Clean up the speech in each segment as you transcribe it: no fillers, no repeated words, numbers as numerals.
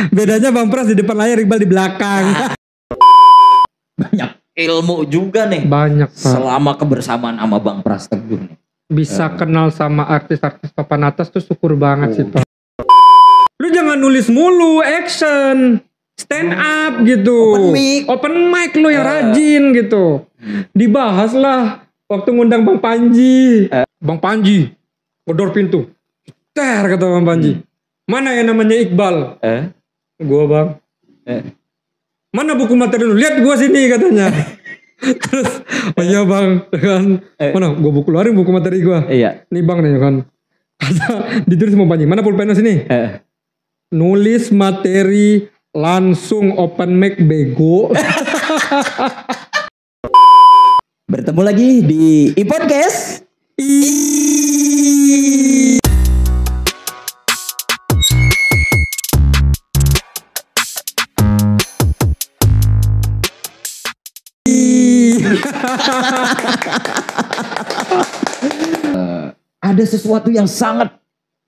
Bedanya Bang Pras di depan layar, Iqbal di belakang. Banyak ilmu juga nih. Banyak, Pak. Selama kebersamaan sama Bang Pras Teguh nih. Bisa kenal sama artis-artis papan atas tuh syukur banget sih, Pak. Lu jangan nulis mulu, action, stand up gitu. Open mic lu yang rajin gitu. Dibahas lah waktu ngundang Bang Panji. Bang Panji, ngedor pintu. Ter kata Bang Panji. Mana yang namanya Iqbal? Gua Bang. Mana buku materi lu? Lihat gua sini katanya. Terus, oh iya Bang, kan? Mana? Gua keluarin buku materi gua. Iya. Nih Bang nih kan. Kata ditulis sama Panji. Mana pulpen sini? Nulis materi langsung open mic bego. Bertemu lagi di iPodcast. Ada sesuatu yang sangat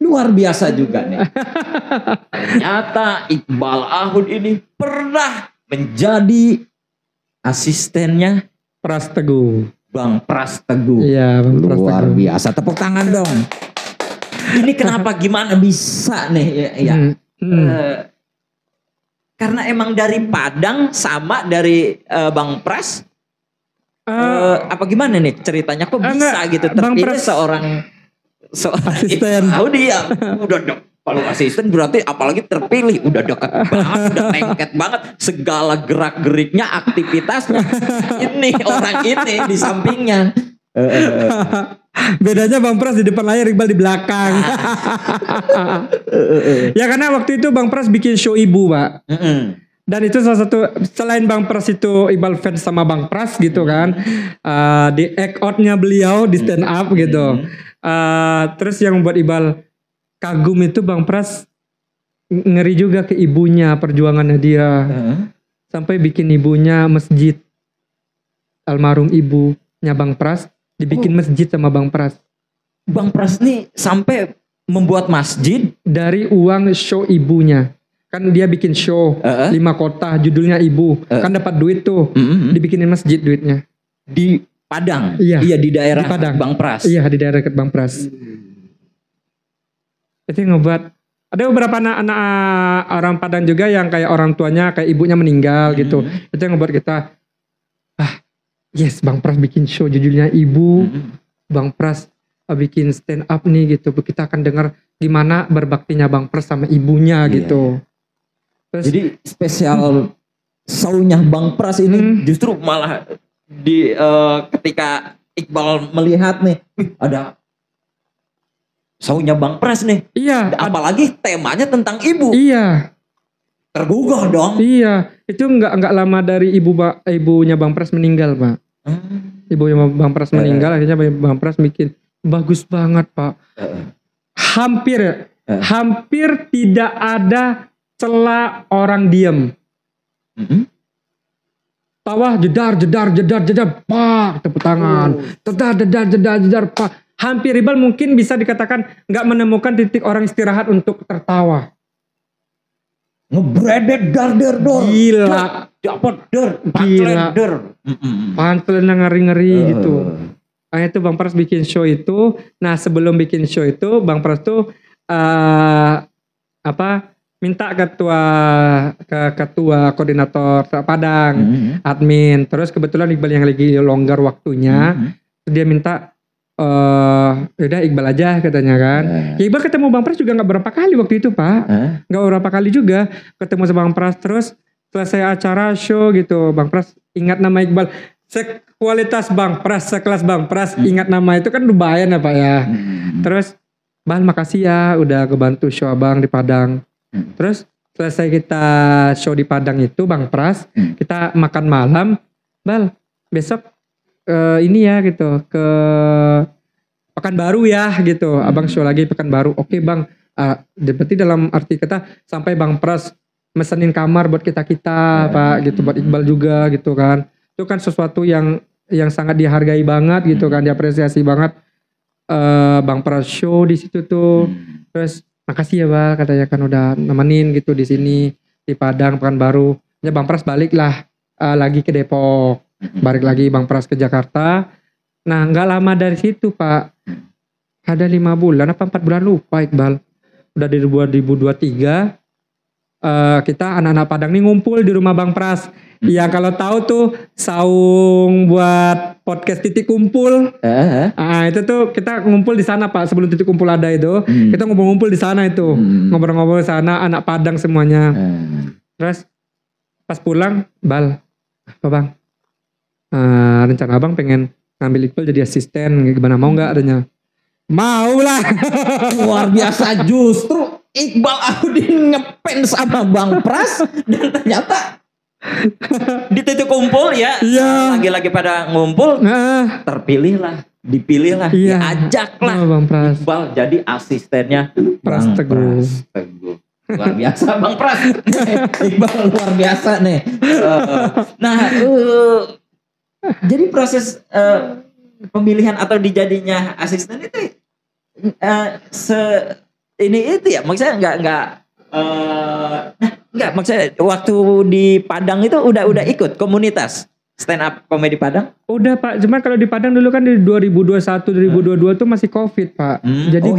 luar biasa juga nih. Ternyata Iqbal Ahud ini pernah menjadi asistennya Pras Teguh. Bang Pras Teguh. Iya, Bang Pras Luar Teguh. biasa, tepuk tangan dong. Ini kenapa gimana bisa nih ya? Karena emang dari Padang sama dari Bang Pras. Apa gimana nih ceritanya kok bisa gitu terpilih seorang asisten. Dia udah kalau asisten berarti apalagi terpilih udah dekat banget, udah lengket banget segala gerak geriknya, aktivitasnya. Ini orang ini di sampingnya. Bedanya Bang Pras di depan layar, Iqbal di belakang. Ya karena waktu itu Bang Pras bikin show ibu, Pak. Dan itu salah satu, selain Bang Pras itu Iqbal fans sama Bang Pras gitu kan. Di act outnya beliau di stand up gitu. Terus yang membuat Iqbal kagum itu Bang Pras ngeri juga ke ibunya, perjuangannya dia. Sampai bikin ibunya masjid. Almarhum ibunya Bang Pras dibikin masjid sama Bang Pras. Bang Pras nih sampai membuat masjid dari uang show ibunya. Kan dia bikin show 5 kota judulnya Ibu. Kan dapat duit tuh. Dibikinin masjid duitnya. Di Padang? Iya di daerah di Padang. Bang Pras? Iya di daerah dekat Bang Pras. Itu ngebuat. Ada beberapa anak-anak orang Padang juga yang kayak orang tuanya, kayak ibunya meninggal gitu. Itu yang ngebuat kita, yes Bang Pras bikin show judulnya Ibu. Bang Pras bikin stand up nih gitu. Kita akan dengar gimana berbaktinya Bang Pras sama ibunya gitu. Terus, jadi spesial show-nya Bang Pras ini justru malah di ketika Iqbal melihat nih ada show-nya Bang Pras nih. Iya. Apalagi temanya tentang ibu. Iya. Tergugah dong. Iya. Itu nggak lama dari ibunya Bang Pras meninggal, Pak. Ibunya Bang Pras meninggal, akhirnya Bang Pras bikin bagus banget, Pak. Hampir tidak ada celah orang diem. Tawa jedar, pak, tepuk tangan. Jedar, pak. Hampir Iqbal mungkin bisa dikatakan nggak menemukan titik orang istirahat untuk tertawa. Ngebredet dar. Gila. Dapat der. Gila. Pantulan yang ngeri-ngeri gitu. Nah itu Bang Pras bikin show itu. Nah sebelum bikin show itu Bang Pras tuh minta ketua koordinator Padang, admin. Terus kebetulan Iqbal yang lagi longgar waktunya, dia minta, yaudah Iqbal aja katanya kan. Ya Iqbal ketemu Bang Pras juga nggak berapa kali waktu itu Pak, nggak berapa kali juga ketemu sama Bang Pras. Terus selesai acara show gitu, Bang Pras ingat nama Iqbal. Kualitas Bang Pras, sekelas Bang Pras, ingat nama itu kan lumayan ya Pak ya. Terus, Bang makasih ya udah kebantu show abang di Padang. Terus selesai kita show di Padang itu Bang Pras, kita makan malam, Bal besok ini ya gitu ke Pekanbaru ya gitu, abang show lagi Pekanbaru. Oke Bang, berarti dalam arti kata sampai Bang Pras mesenin kamar buat kita Pak gitu, buat Iqbal juga gitu kan. Itu kan sesuatu yang sangat dihargai banget gitu kan, diapresiasi banget. Bang Pras show di situ tuh. Terus makasih ya Bang katanya kan udah nemenin gitu di sini. di Padang, Pekanbaru. Ya Bang Pras balik lah lagi ke Depok. Balik lagi Bang Pras ke Jakarta. Nah gak lama dari situ Pak. Ada 5 bulan apa 4 bulan lupa Iqbal. Udah di 2023. Kita anak-anak Padang nih ngumpul di rumah Bang Pras. Ya kalau tahu tuh saung buat podcast Titik Kumpul. Itu tuh kita ngumpul di sana Pak, sebelum Titik Kumpul ada itu. Kita ngumpul-ngumpul di sana itu. Ngobrol-ngobrol di sana anak Padang semuanya. Terus pas pulang, Bal, apa Bang? Rencana Abang pengen ngambil Iqbal jadi asisten, gimana mau nggak adanya? Mau lah. Luar biasa, justru Iqbal Ahudin ngefans sama Bang Pras dan ternyata di Titik Kumpul ya, lagi-lagi pada ngumpul, dipilihlah, diajaklah Bang Pras. Iqbal jadi asistennya Pras Teguh. Luar biasa Bang Pras. Iqbal luar biasa nih. Jadi proses pemilihan atau dijadinya asisten itu itu ya, maksudnya enggak, maksudnya waktu di Padang itu udah ikut komunitas stand up comedy Padang? Udah Pak, cuma kalau di Padang dulu kan di 2021 2022 tuh masih Covid Pak. Jadi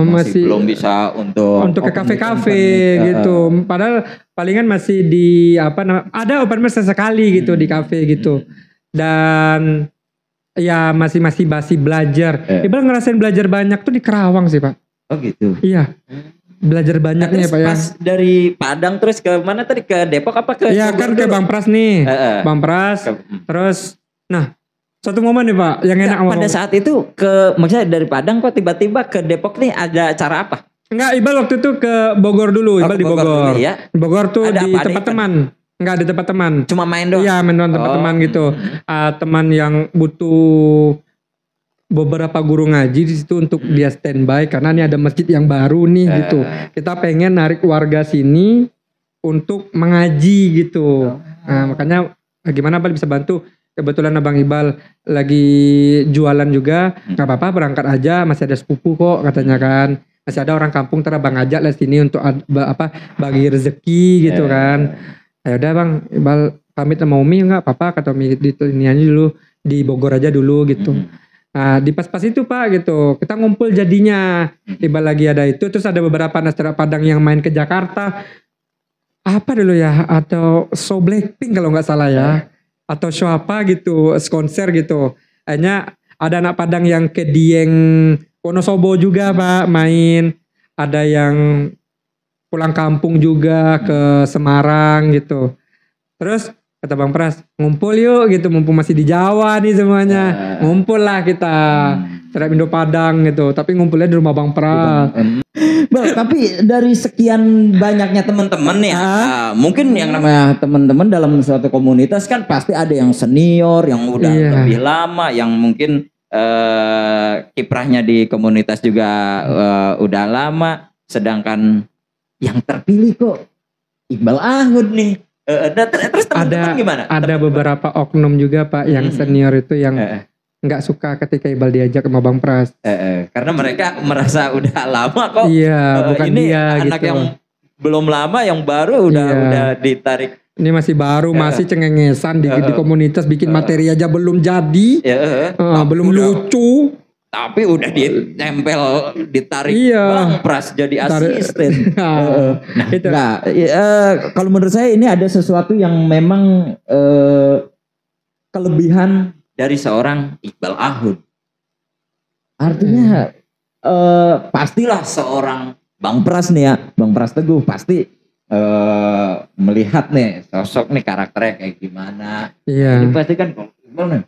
masih belum bisa untuk ke kafe-kafe gitu. Padahal palingan masih di ada open mic sesekali gitu di kafe gitu. Dan ya masih belajar. Iqbal ngerasain belajar banyak tuh di Kerawang sih Pak. Oh gitu. Iya. Belajar banyaknya Pak ya. Pas dari Padang terus ke mana tadi, ke Depok apa ke? Iya kan ke Bang Pras nih. Bang Pras. Terus suatu momen nih Pak yang enak. Pada saat itu maksudnya dari Padang kok tiba-tiba ke Depok nih, ada acara apa? Enggak, Iqbal waktu itu ke Bogor dulu. Iqbal di Bogor. Dulu, ya? Bogor tuh di tempat teman. Enggak, di tempat teman. Cuma main doang? Iya, main doang tempat teman gitu. Teman yang butuh beberapa guru ngaji di situ untuk dia standby karena ini ada masjid yang baru nih gitu. Kita pengen narik warga sini untuk mengaji gitu. Nah, makanya gimana Pak bisa bantu? Kebetulan Abang Iqbal lagi jualan juga, nggak apa-apa berangkat aja, masih ada sepupu kok katanya kan. Masih ada orang kampung Abang ajak lah sini untuk bagi rezeki gitu kan. Ya udah Bang Iqbal pamit sama Umi, nggak apa-apa kata Umi di ini aja dulu, di Bogor aja dulu gitu. Nah di pas-pas itu Pak gitu kita ngumpul jadinya. Iqbal lagi ada itu, terus ada beberapa anak stand up Padang yang main ke Jakarta. Apa dulu ya, atau show Blackpink kalau nggak salah ya, atau show apa gitu, konser gitu. Hanya ada anak Padang yang ke Dieng Wonosobo juga Pak main. Ada yang pulang kampung juga ke Semarang gitu. Terus kata Bang Pras, ngumpul yuk gitu, mumpung masih di Jawa nih semuanya. Ngumpul lah kita, Stand Indo Padang gitu. Tapi ngumpulnya di rumah Bang Pras. Bang, tapi dari sekian banyaknya teman-teman ya, mungkin yang namanya teman-teman dalam suatu komunitas kan pasti ada yang senior, yang udah lebih lama, yang mungkin kiprahnya di komunitas juga udah lama. Sedangkan yang terpilih kok Iqbal Ahud nih. Terus teman-teman gimana? Ada beberapa oknum juga Pak yang senior itu yang nggak suka ketika Iqbal diajak sama Bang Pras. Karena mereka merasa udah lama kok. Iya, bukan ini dia anak gitu. Yang belum lama, yang baru udah ditarik. Ini masih baru, masih cengengesan di komunitas, bikin materi aja belum jadi, belum lucu. Tapi udah ditempel, ditarik Bang Pras jadi asisten. Kalau menurut saya ini ada sesuatu yang memang kelebihan dari seorang Iqbal Ahud. Artinya pastilah seorang Bang Pras nih ya, Bang Pras Teguh pasti melihat nih sosok nih karakternya kayak gimana. Ini pasti kan Iqbal nih,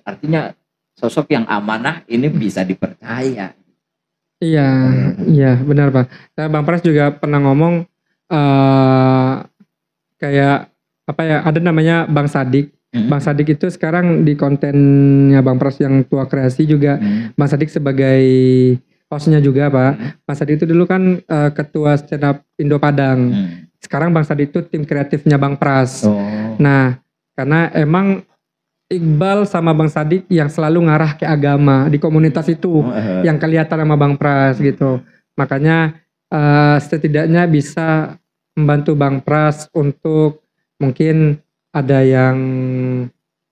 artinya sosok yang amanah ini bisa dipercaya. Iya benar Pak. Bang Pras juga pernah ngomong kayak apa ya, ada namanya Bang Sadik. Bang Sadik itu sekarang di kontennya Bang Pras yang Tua Kreasi juga. Bang Sadik sebagai hostnya juga Pak. Bang Sadik itu dulu kan ketua stand up Indo Padang. Sekarang Bang Sadik itu tim kreatifnya Bang Pras. Nah karena emang Iqbal sama Bang Sadik yang selalu ngarah ke agama di komunitas itu, yang kelihatan sama Bang Pras gitu. Makanya setidaknya bisa membantu Bang Pras untuk mungkin ada yang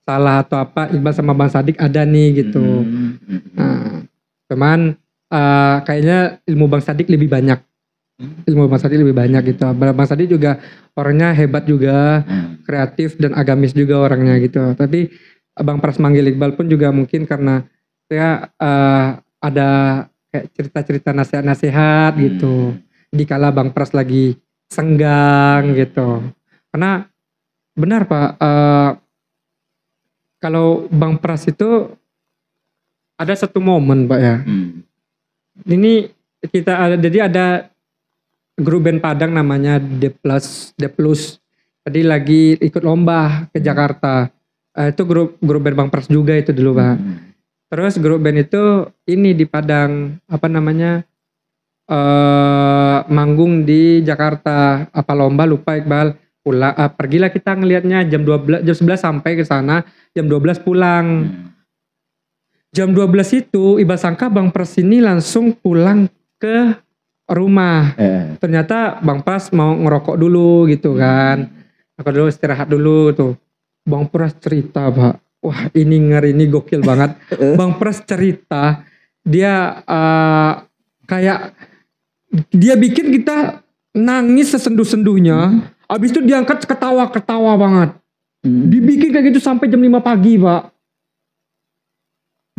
salah atau apa, Iqbal sama Bang Sadik ada nih gitu. Nah, cuman kayaknya ilmu Bang Sadik lebih banyak. Ilmu Bang Sadik lebih banyak gitu. Bang Sadik juga orangnya hebat juga, kreatif dan agamis juga orangnya gitu. Tapi Bang Pras manggil Iqbal pun juga mungkin karena saya ada kayak cerita-cerita nasihat-nasihat gitu. Dikala Bang Pras lagi senggang gitu. Karena benar Pak, kalau Bang Pras itu ada satu momen Pak ya. Ini kita ada, jadi ada grup band Padang namanya D Plus. Tadi lagi ikut lomba ke Jakarta. Itu grup band Bang Pras juga itu dulu Pak. Terus grup band itu ini di Padang manggung di Jakarta, apa lomba lupa Iqbal. Pulang, pergilah kita ngelihatnya jam 11 sampai ke sana, jam 12 pulang. Jam 12 itu Iqbal sangka Bang Pras ini langsung pulang ke rumah. Ternyata Bang Pras mau ngerokok dulu gitu kan. Aku dulu istirahat dulu tuh. Bang Pras cerita Pak. Wah ini ngeri, ini gokil banget. Bang Pras cerita dia kayak dia bikin kita nangis sesenduh-senduhnya. Abis itu diangkat ketawa banget. Dibikin kayak gitu sampai jam 5 pagi Pak.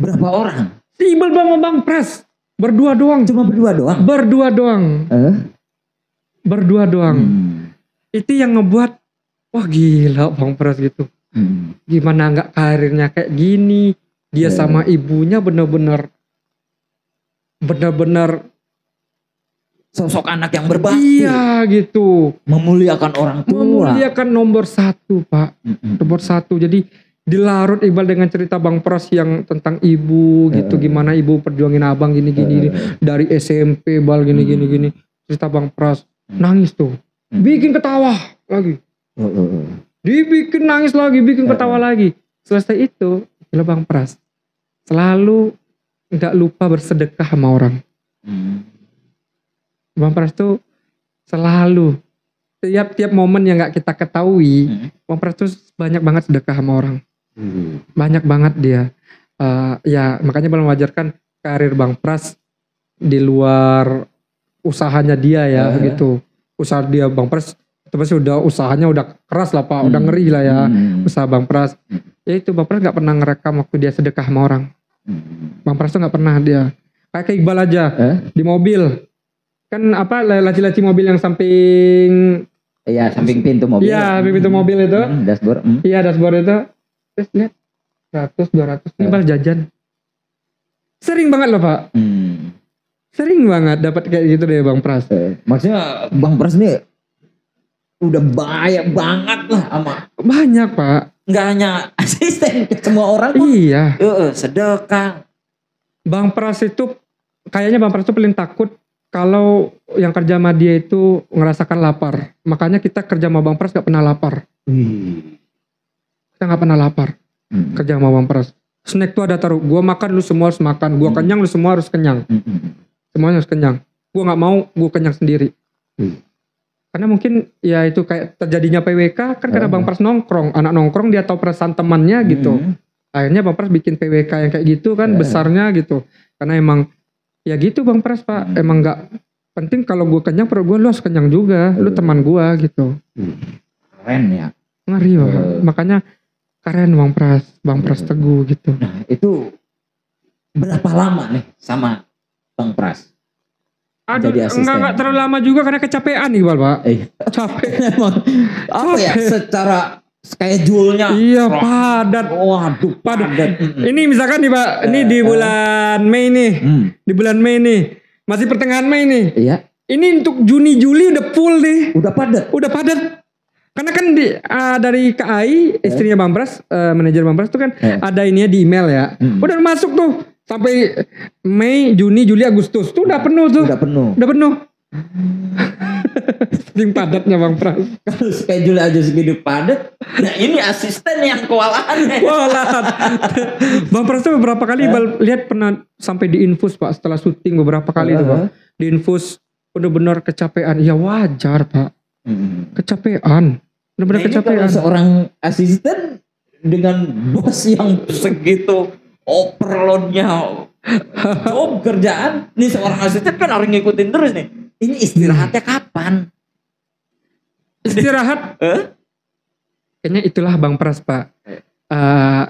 Berapa orang? Si Iqbal sama Bang Pras. Berdua doang. Cuma berdua doang? Berdua doang. Itu yang ngebuat, wah gila Bang Pras gitu. Gimana gak karirnya kayak gini. Dia sama ibunya bener-bener sosok anak yang berbakti. Iya gitu. Memuliakan orang tua. Memuliakan nomor 1 Pak. Nomor 1. Jadi dilarut Iqbal dengan cerita Bang Pras yang tentang ibu gitu. Gimana ibu perjuangin abang gini-gini. Dari SMP Bal gini-gini. Cerita Bang Pras. Nangis tuh. Bikin ketawa lagi. Dibikin nangis lagi. Bikin ketawa lagi. Selesai itu. Bang Pras selalu gak lupa bersedekah sama orang. Bang Pras tuh selalu tiap momen yang gak kita ketahui, Bang Pras tuh banyak banget sedekah sama orang. Banyak banget dia. Ya makanya Bang mewajarkan karir Bang Pras di luar usahanya dia ya gitu. Usaha dia Bang Pras itu pasti usahanya udah keras lah Pak, udah ngeri lah ya usaha Bang Pras. Ya itu Bang Pras gak pernah ngerekam waktu dia sedekah sama orang. Bang Pras tuh gak pernah dia. Kayak Iqbal aja di mobil. Kan apa laci-laci mobil yang samping, iya samping pintu mobil. Iya samping pintu mobil itu. Dashboard. Iya dashboard itu. Terus lihat 100-200 ini balas jajan. Sering banget loh Pak. Sering banget dapat kayak gitu deh Bang Pras. Maksudnya Bang Pras ini udah banyak banget lah sama. Banyak Pak. Nggak hanya asisten, semua orang pun. Iya. Sedekah. Bang Pras itu kayaknya Bang Pras itu paling takut kalau yang kerja sama dia itu ngerasakan lapar. Makanya kita kerja sama Bang Pras gak pernah lapar. Kita gak pernah lapar. Kerja sama Bang Pras. Snack tuh ada taruh. Gua makan, lu semua harus makan. Gua kenyang, lu semua harus kenyang. Semuanya harus kenyang. Gua gak mau, gua kenyang sendiri. Karena mungkin ya itu kayak terjadinya PWK. Kan karena Bang Pras nongkrong. Anak nongkrong dia tahu perasaan temannya gitu. Akhirnya Bang Pras bikin PWK yang kayak gitu kan. Besarnya gitu. Karena emang ya gitu Bang Pras Pak, emang gak penting kalau gue kenyang perut gue, lu harus kenyang juga, lu teman gue gitu. Keren ya. Ngeri Pak, makanya keren Bang Pras Teguh gitu. Nah itu berapa lama nih sama Bang Pras? Aduh enggak terlalu lama juga karena kecapean nih Pak. Capek. Emang apa ya secara schedule-nya. Iya padat. Waduh padat. Ini misalkan nih Pak, ini di bulan Mei nih. Di bulan Mei nih. Masih pertengahan Mei nih. Iya. Ini untuk Juni Juli udah full nih. Udah padat. Karena kan dari KAI istrinya Bang Pras, manajer Bang Pras tuh kan ada ininya di email ya. Udah masuk tuh sampai Mei, Juni, Juli, Agustus tuh udah penuh tuh. Udah penuh. Saking padatnya Bang Pras. Kalau schedule aja segitu padat, nah ini asisten yang kewalahan. Bang Pras tuh beberapa kali lihat pernah sampai diinfus Pak setelah syuting beberapa kali tuh Pak. Diinfus bener-bener kecapean. Ya wajar Pak. Kecapean. Benar-benar kecapean. Kalau seorang asisten dengan bos yang segitu overloadnya job kerjaan, nih seorang asisten kan harus ngikutin terus nih. Ini istirahatnya kapan? Istirahat? Kayaknya itulah Bang Pras, Pak.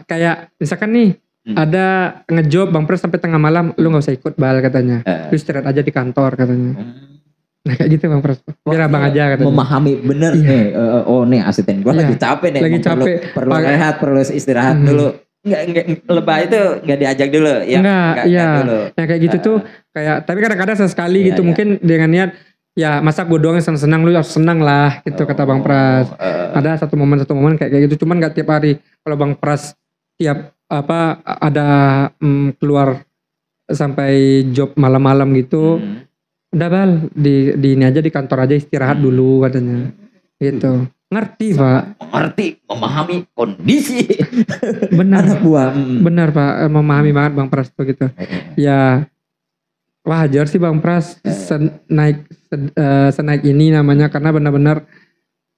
Kayak misalkan nih ada ngejob Bang Pras sampai tengah malam, lu nggak usah ikut Bal katanya. Lu istirahat aja di kantor katanya. Nah kayak gitu Bang Pras. Biar abang aja katanya. Memahami bener nih. Oh nih asisten gue lagi capek nih. Lagi capek. Perlu rehat, perlu istirahat dulu. Enggak lebah itu enggak diajak dulu ya. Enggak dulu. Ya kayak gitu tuh kayak tapi kadang-kadang sesekali gitu mungkin dengan niat ya masa gue doang yang senang-senang, lu harus senang lah gitu kata Bang Pras. Ada satu momen kayak gitu, cuman gak tiap hari. Kalau Bang Pras tiap ada keluar sampai job malam-malam gitu, udah Bal di ini aja di kantor aja istirahat dulu katanya gitu. Ngerti Pak, memahami kondisi benar anak buah. Benar Pak, memahami banget Bang Pras tuh gitu. Ya wajar sih Bang Pras senaik ini namanya karena benar-benar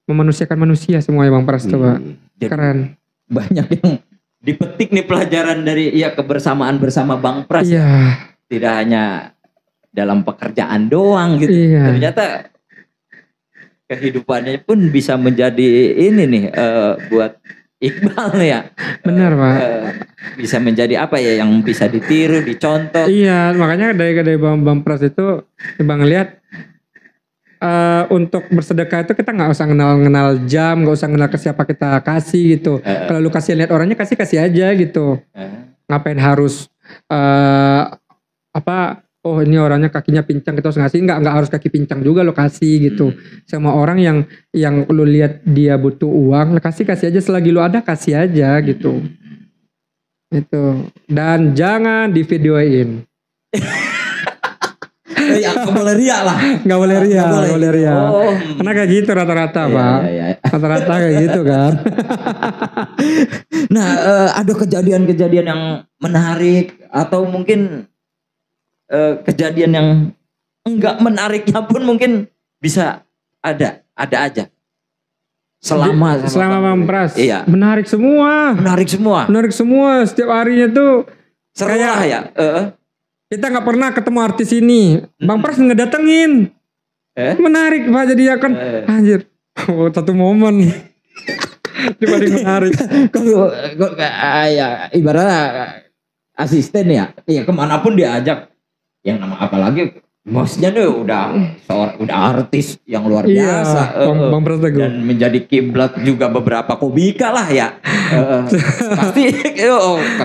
memanusiakan manusia semuanya Bang Pras tuh Pak. Keren. Banyak yang dipetik nih pelajaran dari kebersamaan bersama Bang Pras. Iya. Tidak hanya dalam pekerjaan doang gitu. Iya. Ternyata kehidupannya pun bisa menjadi ini nih buat Iqbal nih ya. Benar Pak. Bisa menjadi apa ya yang bisa ditiru, dicontoh. Iya, makanya dari Bang Pras itu Bang lihat untuk bersedekah itu kita nggak usah kenal jam, nggak usah kenal ke siapa kita kasih gitu. Kalau lu kasih lihat orangnya kasih aja gitu. Ngapain harus oh ini orangnya kakinya pincang kita harus ngasih, nggak harus kaki pincang juga lo kasih gitu. Sama orang yang lu lihat dia butuh uang, kasih aja selagi lu ada kasih aja gitu. Itu. Dan jangan divideoin. Ya gak boleh ria lah. Gak boleh ria. Karena kayak gitu rata-rata Pak. Rata-rata kayak gitu kan. Nah ada kejadian-kejadian yang menarik atau mungkin kejadian yang enggak menariknya pun mungkin bisa ada aja. Selama Bang Pras. Iya. Menarik semua. Setiap harinya tuh seru lah ya. Kita nggak pernah ketemu artis ini. Bang Pras ngedatengin. Menarik Pak jadi kan. Anjir. Satu momen. Dibanding menarik. Kalau ya ibaratnya asisten ya. Iya kemanapun diajak. Yang nama apalagi bosnya nih udah artis yang luar biasa. Bang Pras Teguh. Dan menjadi kiblat juga beberapa komika lah ya. Pasti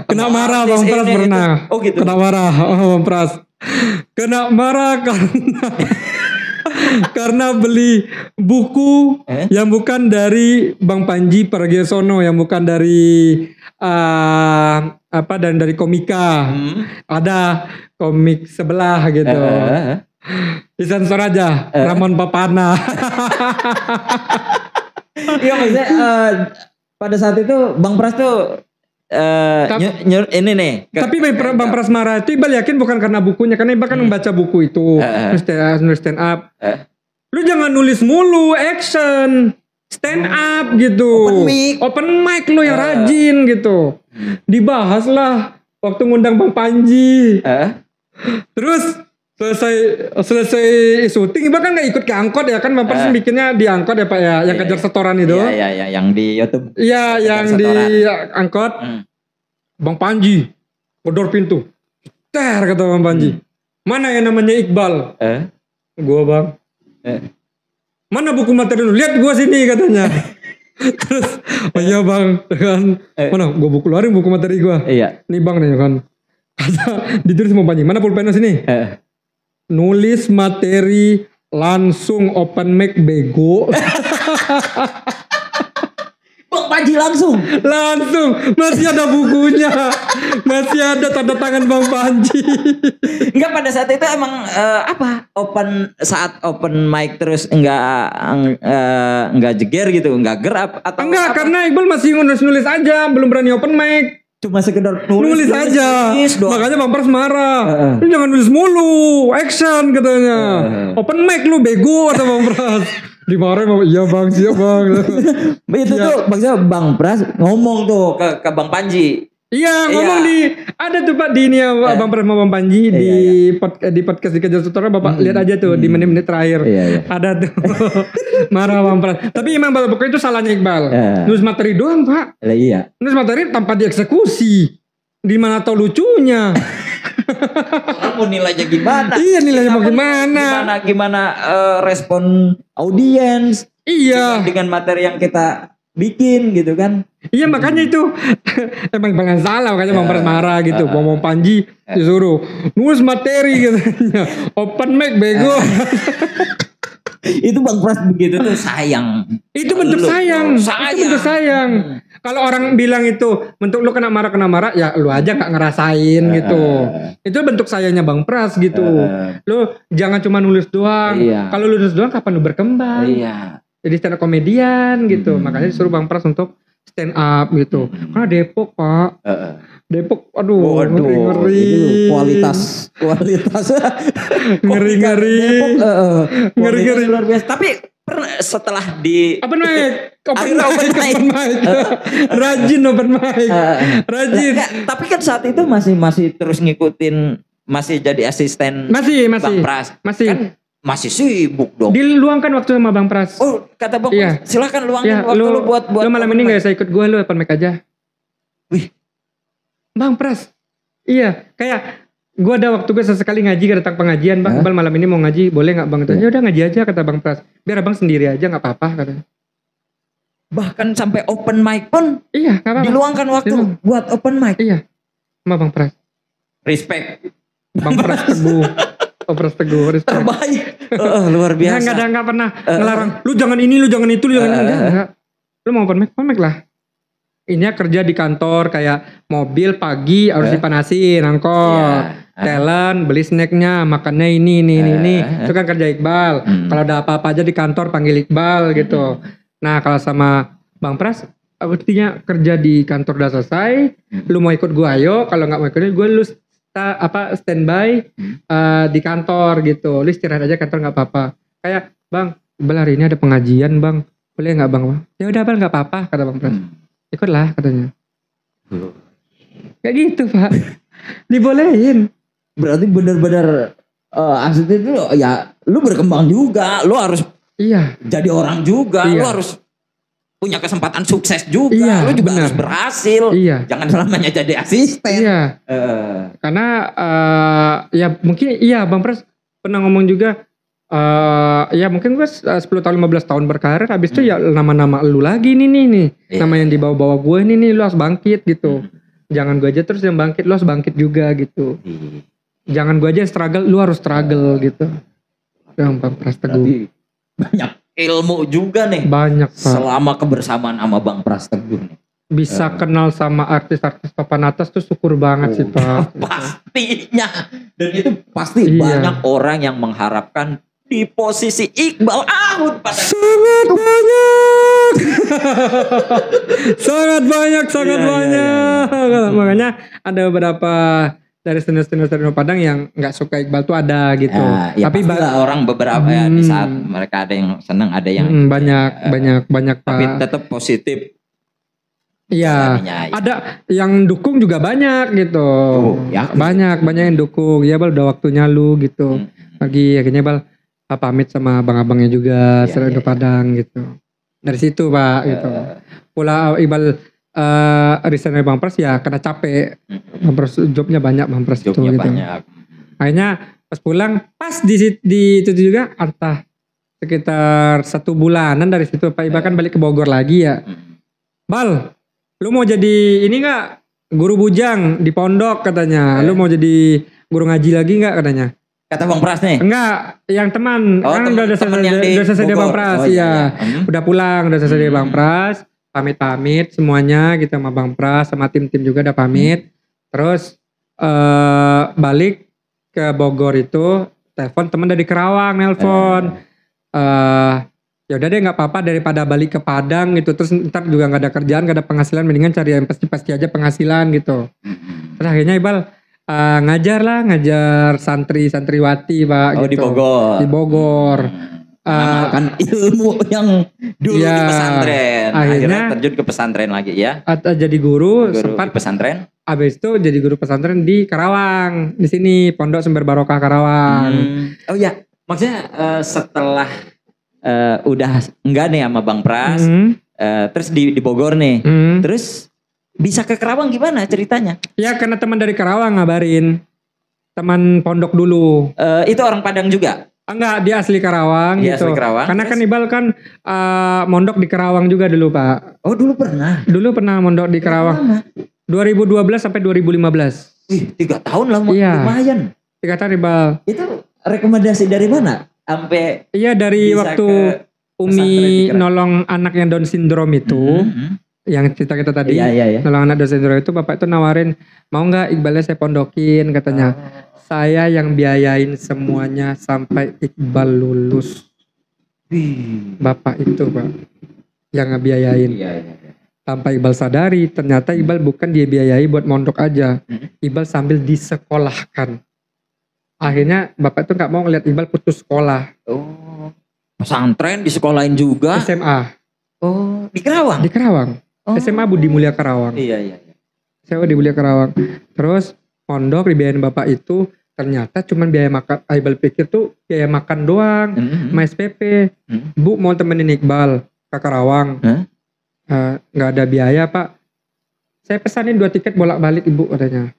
kena marah Bang Pras pernah. Oh gitu. Kena marah Bang Pras. Kena marah karena beli buku yang bukan dari Bang Panji Pragiwaksono, yang bukan dari dan dari komika. Ada komik sebelah gitu. Disensor aja Ramon Papana. Iya maksudnya pada saat itu Bang Pras tuh ini nih. Tapi Bang Pras marah itu Iqbal yakin bukan karena bukunya, karena Iqbal kan membaca buku itu, nulis stand up. Lu jangan nulis mulu, action, stand up gitu. Open mic lu yang rajin gitu. Dibahas lah waktu ngundang Bang Panji. Terus selesai syuting Iqbal kan gak ikut ke angkot ya kan, Bang Pras bikinnya di angkot ya Pak ya, yang kejar setoran itu. Iya, yang di YouTube. Iya, yang di angkot. Bang Panji gedor pintu. Ter kata Bang Panji. Mana yang namanya Iqbal? Gua Bang. Mana buku materi lu? Lihat gua sini katanya. Terus, oh iya Bang, kan. Mana? Gua keluarin buku materi gua. Iya. Nih Bang nih kan. Kata ditulis sama Panji. Mana pulpen sini? Nulis materi langsung open mic bego. Bang Panji langsung masih ada bukunya, masih ada tanda tangan Bang Panji. Enggak pada saat itu emang saat open mic terus enggak jeger gitu, enggak gerap atau enggak karena Iqbal masih nulis aja, belum berani open mic. Cuma sekedar nulis aja. Makanya Bang Pras marah. Lu jangan nulis mulu, action katanya. Open mic lu bego atau Bang Pras. Dimarahin, iya bang, siap bang. Itu tuh maksudnya Bang Pras ngomong tuh ke Bang Panji. Iya ngomong ada tuh Pak di ini ya Bang Pras sama Bang Panji di podcast di Kejar Sutora Bapak lihat aja tuh di menit-menit terakhir ada tuh marah Bang Pras. Tapi emang pokoknya itu salahnya Iqbal. Nulis materi doang Pak. Iya. Nulis materi tanpa dieksekusi. Di mana tau lucunya? Mau nilainya gimana? Iya nilainya mau gimana? Gimana respon audiens? Iya. Dengan materi yang kita bikin gitu kan? Iya makanya itu emang banget salah makanya Bang Pras marah gitu. Bang Panji disuruh nulis materi gitu. Open mic bego. Itu Bang Pras begitu tuh sayang. Itu bentuk sayang. Itu bentuk sayang. Kalau orang bilang itu bentuk lu kena marah ya lu aja gak ngerasain gitu. Itu bentuk sayangnya Bang Pras gitu. Lu jangan cuma nulis doang. Kalau lu nulis doang kapan lu berkembang? Jadi stand up komedian gitu. Makanya disuruh Bang Pras untuk stand up gitu. Karena Depok Pak. Depok aduh ngeri. Kualitas ngeri ngeri luar biasa. Tapi setelah di open mic rajin open mic rajin. Tapi kan saat itu masih terus ngikutin, masih jadi asisten Bang Pras. Masih sibuk dong. Diluangkan waktu sama Bang Pras. Oh kata Bang Pras silakan luangin waktu lu buat lu malam ini gak usah ikut gue, lu open mic aja. Wih Bang Pras iya kayak gue ada waktu gue sesekali ngaji datang pengajian Bang Iqbal malam ini mau ngaji boleh gak Bang? Ya udah ngaji aja kata Bang Pras biar abang sendiri aja gak apa-apa katanya. Bahkan sampai open mic pun gak apa-apa. Diluangkan waktu buat open mic. Iya sama Bang Pras. Respect Bang Pras teguh. Pras teguh respect. Terbaik. Luar biasa. Gak pernah ngelarang lu jangan ini lu jangan itu lu jangan enggak. Lu mau open mic lah. Ini kerja di kantor kayak mobil pagi harus dipanasin angkot. Talent beli snacknya makannya ini. Itu kan kerja Iqbal. Kalau ada apa-apa aja di kantor panggil Iqbal gitu. Nah kalau sama Bang Pras artinya kerja di kantor udah selesai. Lu mau ikut gue ayo. Kalau gak mau ikut gue lu standby di kantor gitu. Lu istirahat aja kantor gak apa-apa. Kayak Bang Iqbal hari ini ada pengajian Bang. Boleh gak Bang? Ya udah Bang gak apa-apa kata Bang Pras. Ikutlah katanya. Kayak gitu Pak. Dibolehin. Berarti benar-benar asli itu ya lu berkembang juga. Lu harus jadi orang juga. Lu harus punya kesempatan sukses juga. Lu juga harus berhasil. Jangan selamanya jadi asisten. Karena ya mungkin Bang Pras pernah ngomong juga ya mungkin gue 10 tahun 15 tahun berkarir habis itu ya nama-nama lu lagi nih nama yang dibawa-bawa gue nih lu harus bangkit gitu. Jangan gue aja terus yang bangkit, lu harus bangkit juga gitu. Jangan gue aja yang struggle, lu harus struggle gitu. Yang Bang Pras teguh. Banyak ilmu juga nih. Banyak Pak. Selama kebersamaan sama Bang Pras teguh nih. Bisa kenal sama artis-artis papan atas tuh syukur banget sih Pak. Pastinya. Dan itu pasti banyak orang yang mengharapkan di posisi Iqbal Ahud pada sangat banyak. sangat banyak. Makanya ada beberapa dari senior-senior Padang yang nggak suka Iqbal tuh ada gitu. Tapi orang beberapa di saat mereka ada yang senang ada yang banyak Pak. Tapi tetap positif. Iya, ada yang dukung juga banyak gitu. Banyak yang dukung. Ya Bal udah waktunya lu gitu. Lagi akhirnya Bal pamit sama abang-abangnya juga selain Padang gitu. Dari situ Pak gitu. Pula Iqbal resign dari Bang Pras ya karena capek. Bang Pras jobnya banyak Bang Pras itu gitu. Akhirnya pas pulang pas di itu juga entah sekitar 1 bulanan dari situ Pak Iqbal kan balik ke Bogor lagi ya. Bal, lu mau jadi ini gak? Guru bujang di pondok katanya. Lu mau jadi guru ngaji lagi gak katanya? Kata Bang Pras nih? Enggak, yang teman. Kan udah selesai dia Bang Pras. Udah pulang, udah selesai dia Bang Pras. Pamit-pamit semuanya gitu sama Bang Pras. Sama tim-tim juga udah pamit. Terus balik ke Bogor itu. Telepon teman dari Kerawang, nelpon. Ya udah deh nggak apa-apa daripada balik ke Padang gitu. Terus ntar juga nggak ada kerjaan, nggak ada penghasilan. Mendingan cari yang pasti aja penghasilan gitu. Terus akhirnya Iqbal ngajar santri-santriwati Pak. Oh gitu. Di Bogor. Di Bogor. mengamalkan ilmu yang dulu ya, di pesantren. Akhirnya akhirnya terjun ke pesantren lagi ya. jadi guru Guru sempat di pesantren. habis itu jadi guru pesantren di Karawang, di sini Pondok Sumber Barokah Karawang. Oh ya, maksudnya setelah udah enggak nih sama Bang Pras, terus di Bogor nih, terus bisa ke Karawang gimana ceritanya? Ya karena teman dari Karawang ngabarin, teman pondok dulu. Itu orang Padang juga? Enggak, dia asli Karawang Dia gitu. asli Karawang, karena terus? kan Iqbal kan mondok di Karawang juga dulu Pak. Oh dulu pernah? Dulu pernah mondok di Karawang. 2012 sampai 2015. Wih 3 tahun lah, Iya. lumayan. 3 tahun Iqbal. Itu rekomendasi dari mana? Sampai Iya dari bisa waktu ke Umi pesantren di Karawang. nolong anak yang Down syndrome itu. Yang cerita kita tadi, Iya. nolong anak Down syndrome itu bapak itu nawarin, mau nggak Iqbalnya saya pondokin katanya. Saya yang biayain semuanya sampai Iqbal lulus. Bapak itu Pak, yang ngebiayain. Iya. Tanpa Iqbal sadari, ternyata Iqbal bukan dia biayai buat mondok aja. Iqbal sambil disekolahkan. Akhirnya bapak itu nggak mau ngeliat Iqbal putus sekolah. Oh, pesantren di sekolahin juga. SMA. Oh, di Karawang? Di Karawang. SMA Budi Mulia Karawang. Iya. SMA Budi Mulia Karawang. Terus pondok dibiayain bapak itu ternyata cuman biaya makan. Iqbal pikir tuh biaya makan doang, sama SPP. Bu mau temenin Iqbal ke Karawang. Nggak ada biaya Pak. Saya pesanin 2 tiket bolak-balik Ibu katanya.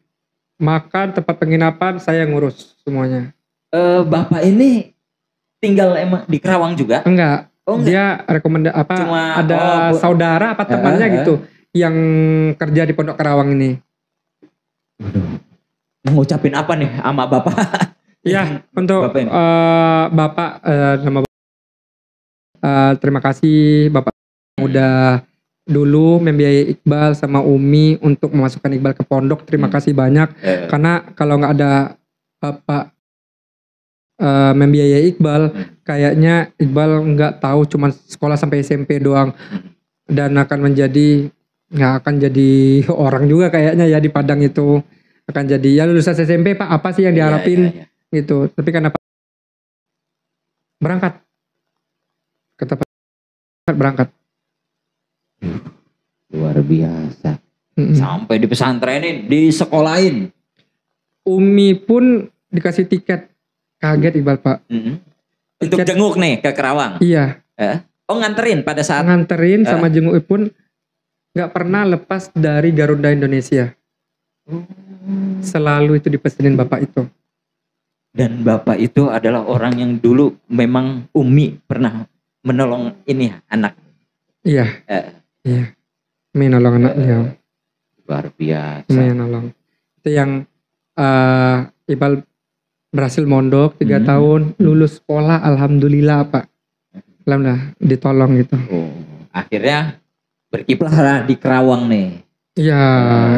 Makan, tempat penginapan saya ngurus semuanya. Bapak ini tinggal emang di Karawang juga? Enggak. Oh, enggak. Dia rekomendasi apa? Cuma, ada saudara apa temannya gitu yang kerja di Pondok Karawang ini. Ngucapin apa nih sama Bapak? Iya, untuk Bapak ini. Bapak nama terima kasih Bapak yang udah dulu membiayai Iqbal sama Umi untuk memasukkan Iqbal ke pondok. Terima kasih banyak. Karena kalau nggak ada Bapak membiayai Iqbal, kayaknya Iqbal nggak tahu cuman sekolah sampai SMP doang, dan akan menjadi nggak akan jadi orang juga kayaknya ya di Padang itu. Akan jadi ya lulusan SMP Pak, apa sih yang diharapin gitu. Tapi karena Pak berangkat ke tempat berangkat. Luar biasa. Sampai di pesantrenin, di sekolahin. Umi pun dikasih tiket. Kaget Iqbal Pak. Untuk jenguk nih ke Karawang? Iya. Oh nganterin pada saat? Nganterin sama jenguk pun gak pernah lepas dari Garuda Indonesia. Selalu itu dipesenin Bapak itu. Dan Bapak itu adalah orang yang dulu memang Umi pernah menolong ini anak. Iya. Iya. Umi nolong anaknya. Luar biasa. Umi yang nolong. Itu yang Iqbal berhasil mondok 3 tahun, lulus sekolah, alhamdulillah Pak. Alhamdulillah ditolong gitu. Akhirnya berkiprah di Karawang nih. Iya,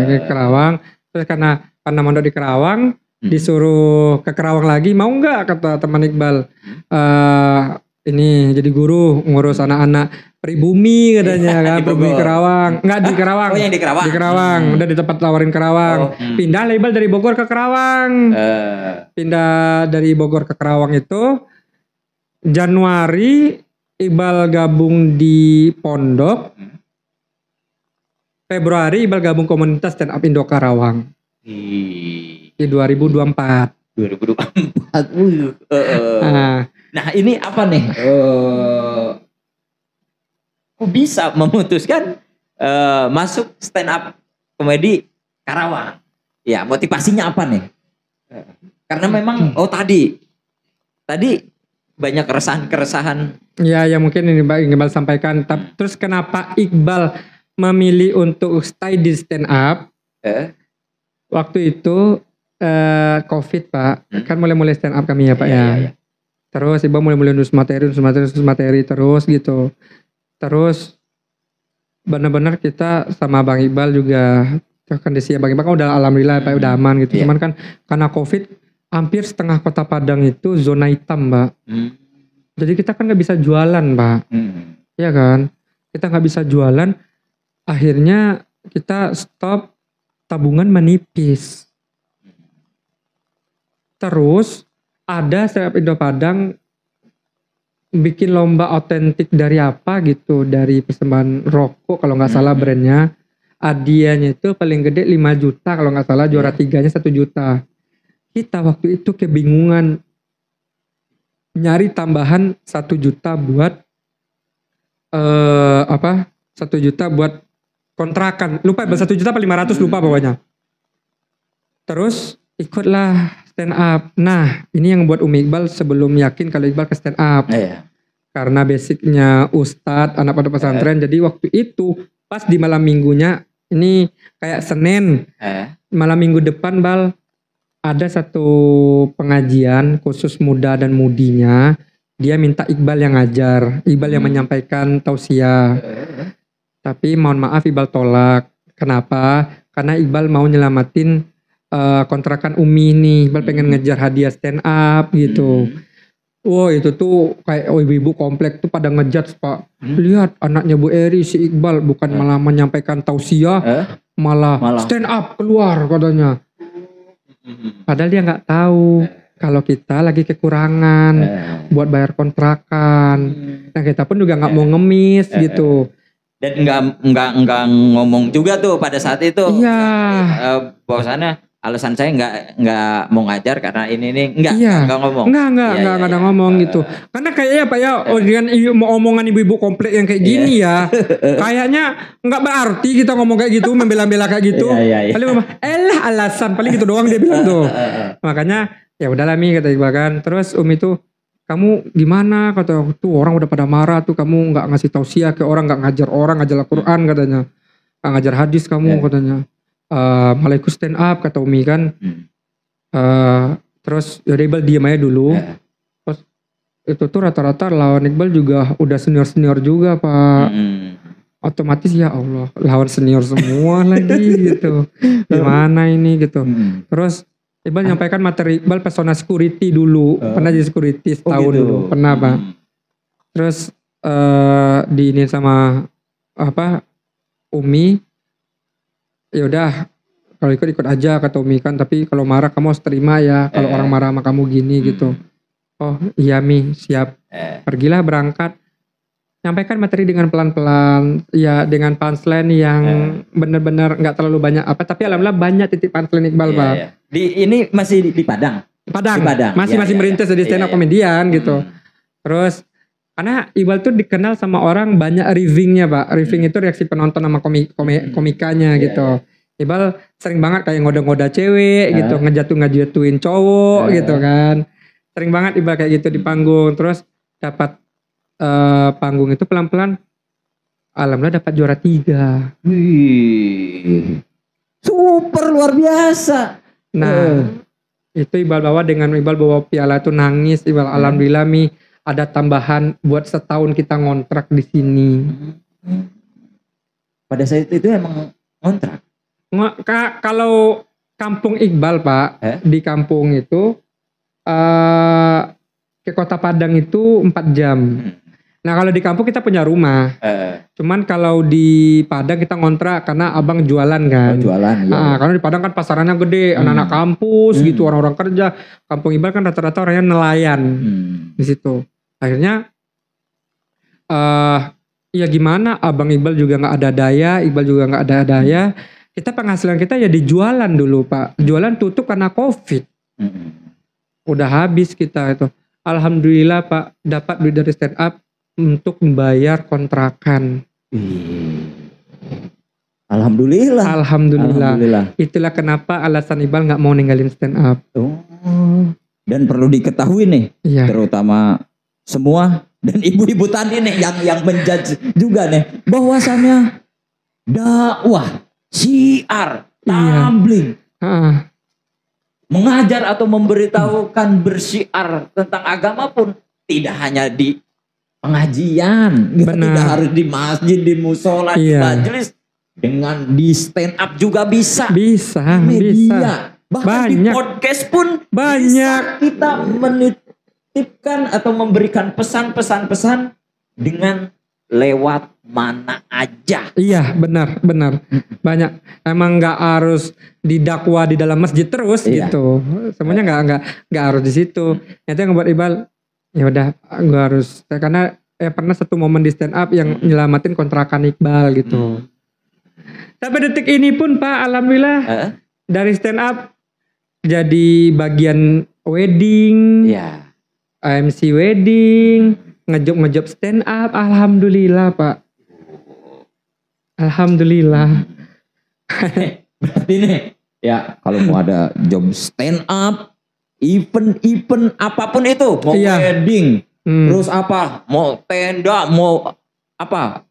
di Karawang. Terus karena mondok di Karawang, disuruh ke Karawang lagi, mau nggak kata teman Iqbal. Ini jadi guru ngurus anak-anak pribumi katanya kan, pribumi Karawang. Enggak di Karawang. Oh yang di Karawang. Di Karawang, udah di tempat tawarin Karawang. Pindah label dari Bogor ke Karawang. Pindah dari Bogor ke Karawang itu Januari Iqbal gabung di pondok. Februari Iqbal gabung komunitas stand up Indo Karawang. Di 2024. 2024. Nah ini apa nih? Kok bisa memutuskan masuk stand up komedi Karawang? Ya motivasinya apa nih? Karena memang tadi banyak keresahan. Ya mungkin ini Iqbal sampaikan. Terus kenapa Iqbal memilih untuk stay di stand up? Waktu itu COVID Pak, kan mulai stand up kami ya Pak ya. Terus Iqbal mulai nulis materi terus gitu. Terus benar-benar kita sama Bang Iqbal juga, kondisi Bang Iqbal kan udah alhamdulillah Pak udah aman gitu. Cuman kan karena COVID hampir setengah kota Padang itu zona hitam Pak. Jadi kita kan nggak bisa jualan Pak. Iya kan? Kita nggak bisa jualan. Akhirnya kita stop, tabungan menipis. Terus ada stand up Indo Padang bikin lomba otentik dari apa gitu, dari persembahan rokok kalau nggak salah brandnya. Hadiahnya itu paling gede 5 juta kalau nggak salah, juara 3-nya 1 juta. Kita waktu itu kebingungan nyari tambahan 1 juta buat 1 juta buat kontrakan. Lupa 1 juta apa 500 lupa pokoknya. Terus ikutlah stand up. Nah, ini yang buat Umi Iqbal sebelum yakin kalau Iqbal ke stand up. Karena basicnya ustadz, anak pondok pesantren. Jadi waktu itu pas di malam minggunya, ini kayak Senin. Malam minggu depan Bal, ada satu pengajian khusus muda dan mudinya. Dia minta Iqbal yang ngajar, Iqbal yang menyampaikan tausiah. Tapi mohon maaf Iqbal tolak. Kenapa? Karena Iqbal mau nyelamatin kontrakan Umi nih. Iqbal pengen ngejar hadiah stand up gitu. Wah itu tuh kayak ibu-ibu komplek tuh pada ngejudge Pak. Lihat anaknya Bu Eri si Iqbal bukan malah menyampaikan tausiah, malah stand up keluar katanya. Padahal dia nggak tahu kalau kita lagi kekurangan buat bayar kontrakan. Nah kita pun juga nggak mau ngemis gitu. Dan nggak ngomong juga tuh pada saat itu. Iya. Bahwasannya alasan saya nggak mau ngajar karena ini nggak ngomong. Nggak ada ngomong gitu. Karena kayaknya Pak ya, dengan mau omongan ibu-ibu komplek yang kayak gini ya, kayaknya nggak berarti kita ngomong kayak gitu, membela-bela kayak gitu. Paling ngomong, alasan paling gitu doang dia bilang tuh. Makanya ya udahlah Mi kata Iqbal kan. Terus Umi tuh, kamu gimana kata tuh orang udah pada marah tuh kamu nggak ngasih tausiah ke orang, nggak ngajar orang, ngajar Al-Quran katanya, nggak ngajar hadis kamu katanya. Malah ikut stand up kata Umi kan. Terus yaudah Iqbal diem aja dulu. Terus itu tuh rata-rata lawan Iqbal juga udah senior juga Pak. Otomatis ya Allah lawan senior semua lagi gitu. Gimana ini gitu. Terus Iqbal nyampaikan materi Iqbal persona security dulu. Pernah jadi security setahun dulu. Pernah Pak. Terus diinin sama Umi. Ya udah kalau ikut aja kata Umi kan, tapi kalau marah kamu harus terima ya kalau orang marah sama kamu gini gitu. Oh iya Mi siap. Pergilah berangkat, nyampaikan materi dengan pelan-pelan ya, dengan punchline yang benar-benar nggak terlalu banyak tapi alhamdulillah banyak titik punchline Iqbal Pak. Ini masih di Padang. Di Padang. Masih merintis jadi stand up komedian gitu. Terus karena Iqbal tuh dikenal sama orang banyak riffingnya Pak. Riffing itu reaksi penonton sama komikanya gitu. Iqbal sering banget kayak ngoda-ngoda cewek gitu, ngejatuhin cowok gitu kan. Sering banget Iqbal kayak gitu di panggung. Terus dapat panggung itu pelan-pelan alhamdulillah dapat juara 3. Wih. Super luar biasa. Nah, itu Iqbal bawa piala itu nangis. Iqbal alhamdulillah Mi ada tambahan buat setahun kita ngontrak di sini. Pada saat itu emang ngontrak? Kalau kampung Iqbal Pak, di kampung itu ke Kota Padang itu 4 jam. Nah kalau di kampung kita punya rumah. Cuman kalau di Padang kita ngontrak karena abang jualan kan. Jualan ya. Karena di Padang kan pasarannya gede, anak-anak kampus gitu, orang-orang kerja. Kampung Iqbal kan rata-rata orangnya nelayan di situ. Akhirnya ya gimana, abang Iqbal juga nggak ada daya, Iqbal juga nggak ada daya. Kita penghasilan kita ya dijualan dulu Pak. Jualan tutup karena COVID. Udah habis kita itu. Alhamdulillah Pak dapat duit dari stand up untuk membayar kontrakan. Alhamdulillah. Itulah kenapa alasan Iqbal nggak mau ninggalin stand up. Dan perlu diketahui nih, terutama semua dan ibu-ibu tadi nih yang menjudge juga nih, bahwasannya dakwah, syiar, tabligh, mengajar atau memberitahukan bersyiar tentang agama pun tidak hanya di pengajian, tidak harus di masjid, di musola, di majelis, dengan di stand up juga bisa. Media. Bahkan banyak. Di podcast pun banyak. Bisa kita menitipkan atau memberikan pesan-pesan dengan lewat mana aja. Iya benar. Banyak. Emang nggak harus didakwa di dalam masjid terus gitu. Semuanya nggak harus di situ. Itu yang membuat Iqbal Ya udah, gue harus karena pernah satu momen di stand up yang nyelamatin kontrakan Iqbal gitu. Sampai detik ini pun Pak, alhamdulillah dari stand up jadi bagian wedding, MC wedding, ngejob stand up, alhamdulillah Pak. Alhamdulillah. Berarti nih, ya kalau mau ada job stand up, event apapun itu, mau wedding, terus apa, mau tenda, mau apa,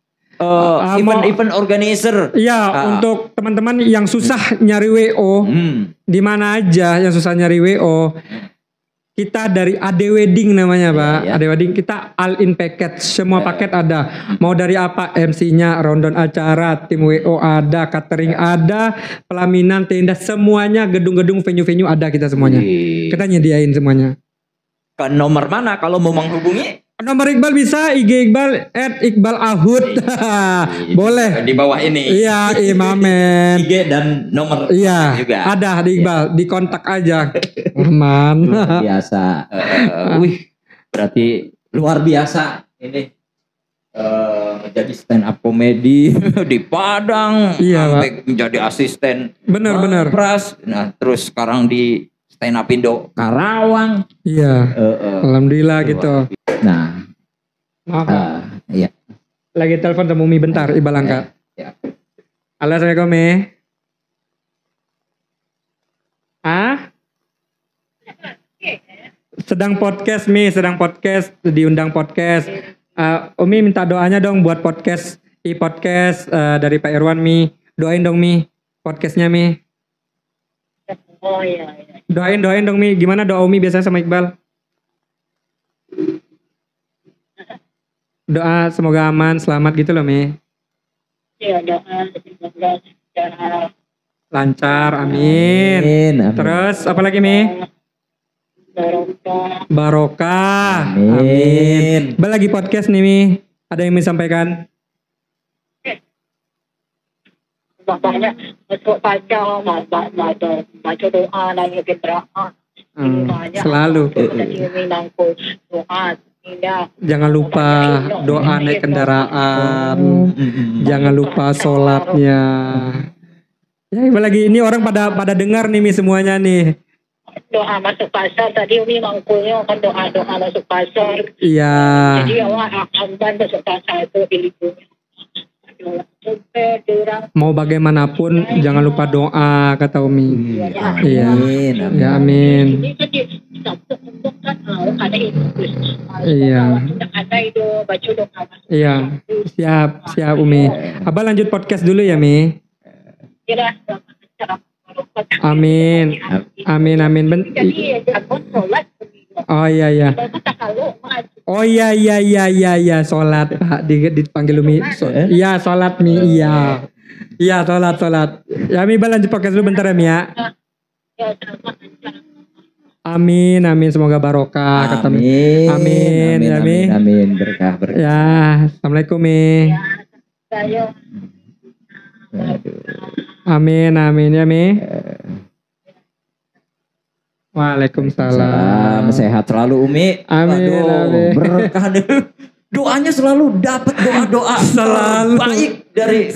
event organizer. Iya, untuk teman-teman yang susah nyari WO, di mana aja yang susah nyari WO, kita dari AD Wedding namanya Pak. AD Wedding kita all in package, semua paket ada. Mau dari apa, MC-nya, rundown acara, tim WO ada, catering ada, pelaminan, tenda, semuanya, gedung-gedung, venue-venue ada kita semuanya. Kita nyediain semuanya. Ke nomor mana kalau mau menghubungi? Nomor Iqbal bisa, IG Iqbal @IqbalAhud. Boleh. Di bawah ini. Iya, Imamen. IG dan nomor juga. Ada di Iqbal, di kontak aja. Aman. Luar biasa. Berarti luar biasa ini menjadi stand up komedi di Padang, sampai menjadi asisten. Benar. Pras. Nah, terus sekarang di stand up Indo Karawang. Iya. Alhamdulillah gitu. Nah, maaf. Iya. Lagi telepon sama Umi bentar, Iqbal angkat. Halo, Assalamualaikum Mi. Sedang podcast Mi, diundang podcast. Umi minta doanya dong buat podcast dari Pak Irwan Mi. Doain dong Mi, podcastnya Mi. Oh iya. Doain dong Mi. Gimana doa Umi biasanya sama Iqbal? Doa semoga aman, selamat gitu loh Mi. Iya, doa semoga lancar, amin. Terus apa lagi Mi? Barokah. Amin. Lagi podcast nih Mi. Ada yang mau disampaikan? Banyak masuk baca doa nanya kenderaan. Selalu. Jangan lupa doa naik kendaraan. Jangan lupa sholatnya. Ya lagi ini orang pada dengar nih Mi semuanya nih. Doa masuk pasar tadi Umi mangkulnya kan doa masuk pasar. Iya. Jadi awak akan masuk pasar itu dilindungi. Mau bagaimanapun jangan lupa doa kata Umi. Iya. Ya amin. Iya. Iya. Siap Umi. Abah lanjut podcast dulu ya Mi. Amin. Oh iya. Oh iya sholat Pak dipanggil Umi. Iya sholat Mi iya. Iya sholat. Ya Mi lanjut podcast dulu bentar ya Mi ya. Amin semoga barokah kata Mi. Amin berkah. Ya assalamualaikum Mi. Amin ya Mi. Waalaikumsalam. Sehat selalu Umi. Amin. Berkah deh. Doanya selalu dapat doa selalu baik dari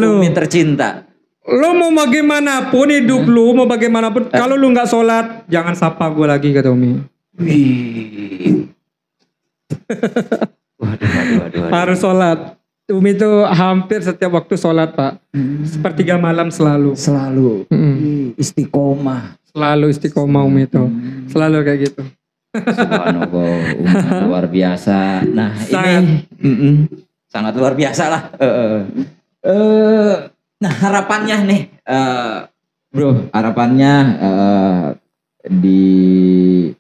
Umi tercinta. Lo mau bagaimanapun hidup lu, mau bagaimanapun kalau lu nggak sholat jangan sapa gue lagi kata Umi. Wih. Waduh. Harus sholat. Umi itu hampir setiap waktu sholat Pak. Sepertiga malam selalu. Istiqomah. Selalu istiqomah Umi itu. Selalu kayak gitu. Subhanallah, luar biasa. Nah ini sangat luar biasa lah. Nah harapannya nih, bro, harapannya di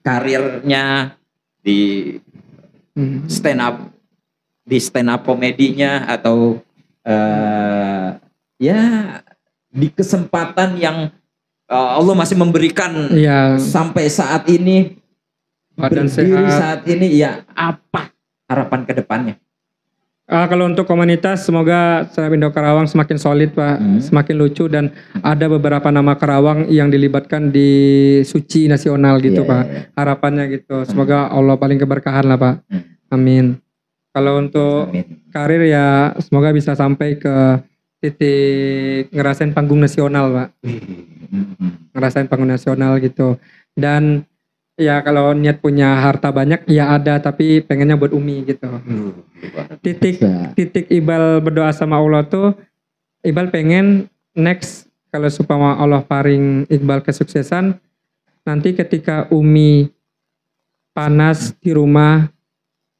karirnya di stand up komedinya atau ya di kesempatan yang Allah masih memberikan sampai saat ini badan berdiri sehat. Saat ini ya apa harapan ke depannya? Kalau untuk komunitas semoga Stand Up Indo Karawang semakin solid Pak, semakin lucu dan ada beberapa nama Karawang yang dilibatkan di suci nasional gitu Pak. Harapannya gitu. Semoga Allah paling keberkahan lah Pak. Amin. Kalau untuk karir ya semoga bisa sampai ke titik ngerasain panggung nasional Pak. Ngerasain panggung nasional gitu. Dan ya kalau niat punya harta banyak ya ada, tapi pengennya buat Umi gitu. Titik Iqbal berdoa sama Allah tuh, Iqbal pengen next kalau supaya Allah paring Iqbal kesuksesan, nanti ketika Umi panas di rumah,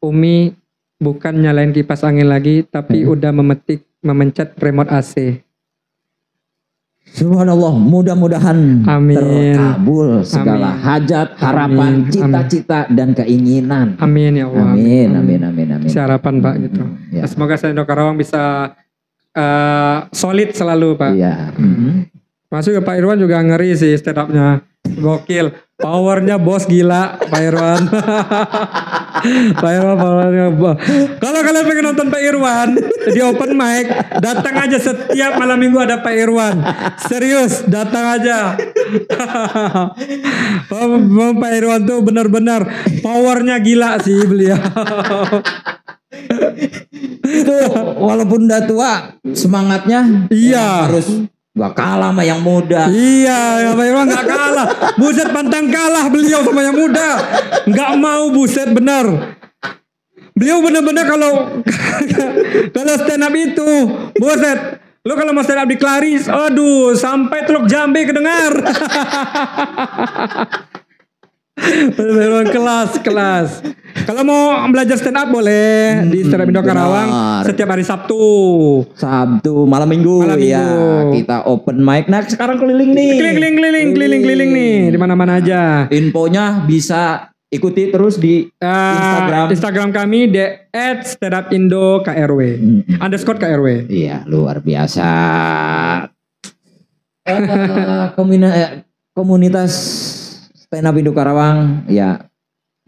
Umi bukan nyalain kipas angin lagi, tapi udah memencet remote AC. Subhanallah, mudah-mudahan terkabul segala hajat, harapan, cita-cita dan keinginan. Amin ya Allah. Amin. Harapan Pak gitu. Ya. Semoga Stand Up Indo Karawang bisa solid selalu Pak. Iya. Masuk ke Pak Irwan juga ngeri sih stand up-nya. Gokil. Powernya bos gila Pak Irwan. Pak Irwan powernya bos. Kalau kalian pengen nonton Pak Irwan di open mic, datang aja setiap malam minggu ada Pak Irwan. Serius, datang aja. Pak Irwan tuh benar-benar powernya gila sih beliau. Itu walaupun udah tua, semangatnya harus gak kalah sama yang muda. Iya, Pak Irwan gak kalah. Buset, pantang kalah beliau sama yang muda. Gak mau, buset, bener. Beliau bener-bener kalau stand up itu, buset. Lu kalau mau stand up di Klaris, aduh, sampai Teluk Jambe kedengar. kelas. Kalau mau belajar stand up boleh di Stand Up Indo Karawang setiap hari Sabtu malam minggu. Kita open mic. Nah sekarang keliling keliling nih di mana-mana aja. Infonya bisa ikuti terus di Instagram kami di @standupindo_krw _krw. Iya, luar biasa. Komunitas Stand Up Indo Karawang ya,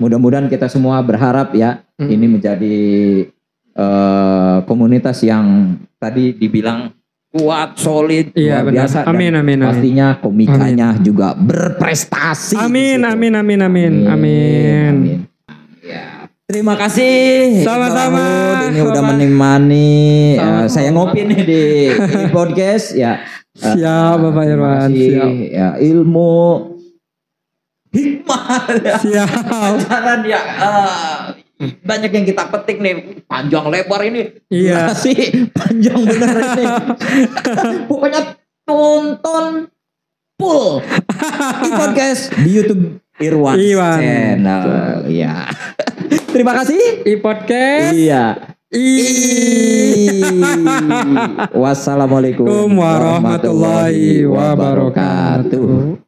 mudah-mudahan kita semua berharap ya ini menjadi komunitas yang tadi dibilang kuat, solid, luar biasa. Amin. Pastinya komikanya juga berprestasi. Amin. Ya. Terima kasih. Sama-sama. Ini udah menemani saya ngopi nih di podcast ya. Siap Bapak Irwan. Siap. Ya, ilmu hikmah. Siap. Pelajaran ya. Banyak yang kita petik nih, panjang lebar ini. Iya sih, panjang bener ini. Pokoknya tonton full podcast di YouTube Irwan Channel. Iya. Terima kasih podcast. Iya. Wassalamualaikum warahmatullahi wabarakatuh.